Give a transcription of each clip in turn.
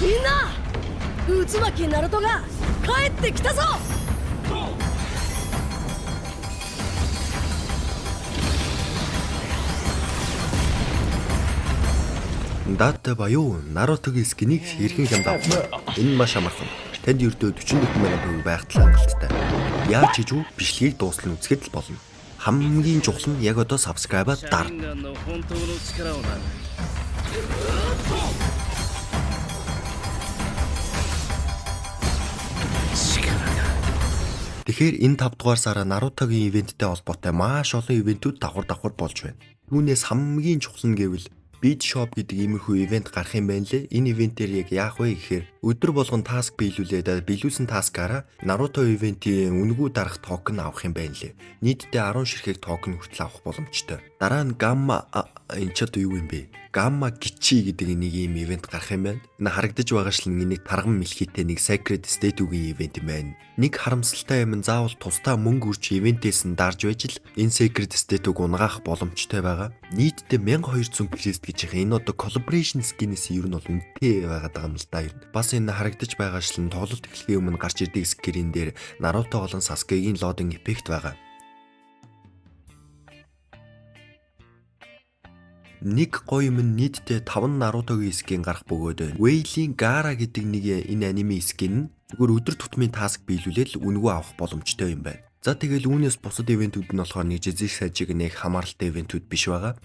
みんな渦巻きナルトが帰ってきたぞ。 Дата баяу Нарутогийн скинийг хэрхэн хямд авах. Энэ маш амархан. Танд ердөө 44 мянган төгрөг байхтал хангалттай. Яаж хийж үү? Бичлэгийг дуустал үзэхэд л болно. Хамгийн чухал нь яг одоо subscribe-аа дар. Тэгэхээр энэ 5 дугаар сараа Нарутогийн ивенттэй холбоотой маш олон ивентүүд давхар болж байна. Түүнээс хамгийн чухал нь гэвэл Bid Shop гэдэг иймэрхүү ивент гарах юм байна лээ. Энэ ивентээр яг яах вэ гэхээр өдөр болгон таск биелүүлээд биелүүлсэн таскаараа Naruto ивентийн үнэгүй дарах токен авах юм байна лээ. Нийтдээ 10 ширхэг токен хүртэл авах боломжтой. Дараа нь Gamma энэ ч одоо юу юм бэ? Gamma Gichi гэдэг нэг ийм ивент гарах юм байна. Энэ харагдаж байгаа шил нэг тарган мэлхийтэй нэг Sacred Statue-гийн ивент юм байна. Нэг харамсалтай юм заавал тусдаа мөнгө үрж ивентээс нь дарж байж л энэ Sacred Statue-г унгаах боломжтой байгаа. Нийтдээ 1200 крест гэж байгаа. Энэ одоо collaboration skin-ээс ер нь бол үнэтэй байгаад байгаа юм л да. Бас энэ харагдаж байгаа шил тоглолт эхлэхийн өмнө гарч ирдэг скрин дээр Naruto болон Sasuke-гийн лодинг эффект байгаа. Нэг гоё юм нийтдээ 5 Naruto-гийн скин гарах бөгөөд Wailing Gara гэдэг нэг энэ аниме скин нь зүгээр өдөр тутмын таск биелүүлээд үнэгүй авах боломжтой юм байна. За тэгэл үүнээс бусад ивентүүд нь болохоор нэг жижиг сажиг нэг хамааралтай ивентүүд биш байгаа.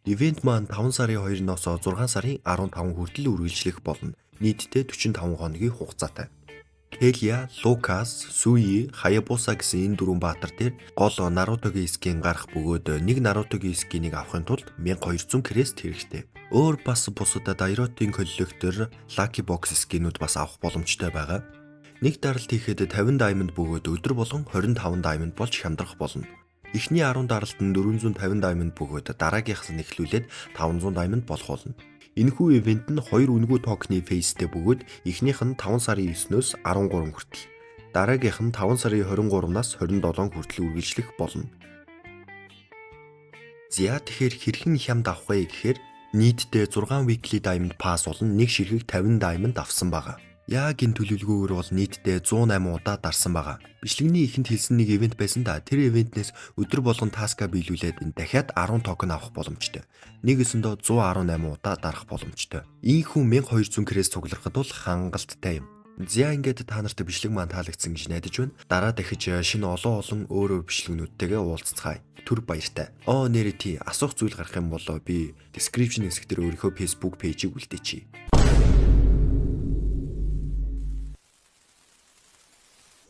Ивент маань 5 сарын 2-ноос 6 сарын 15 хүртэл үргэлжлэх болно. Нийтдээ 45 хоногийн хугацаатай. Келия, Лукас, Суи, Хаябуса гэсэн энэ дөрвөн баатар дээр гол Нарутогийн скин гарах бөгөөд нэг Нарутогийн скинийг авахын тулд 1200 крест хэрэгтэй. Өөр бас бусад Dairotin коллектор Lucky Box скинүүд бас авах боломжтой байгаа. Нэг даралт хийхэд 50 diamond бөгөөд өдөр болгон 25 diamond болж хямдрах болно. Эхний 10 даралт нь 450 diamond бөгөөд дараагийнхаас нь эхлүүлээд 500 diamond болох болно. Энэхүү ивент нь 2 үнэгүй токны фейстэй бөгөөд эхнийх нь 5 сарын 9-өөс 13 хүртэл, дараагийнх нь 5 сарын 23-наас 27 хүртэл үргэлжлэх болно. За тэгэхээр хэрхэн хямд авах вэ гэхээр нийтдээ 6 weekly diamond pass болон нэг ширхэг 50 diamond авсан байгаа. Яг энэ төлөвлөгөөгөр бол нийтдээ 108 удаа дарсан байгаа. Бичлэгний эхэнд хэлсэн нэг ивент байсан да. Тэр ивентнээс өдөр болгон таска биелүүлээд дахиад 10 токен авах боломжтой. Нэг өсөндөө 118 удаа дарах боломжтой. Ийхүү 1200 крест цугларахад бол хангалттай юм. За ингээд та нарт бичлэг маань таалагдсан гэж найдаж байна. Дараа дахиж шинэ олон өөр бичлэгнүүдтэйгээ уулзцгаая. Түр баяртай. Нэрээ асуух зүйл гарах юм бол би description хэсэг дээр өөрийнхөө Facebook пэйжийг үлдээчихье.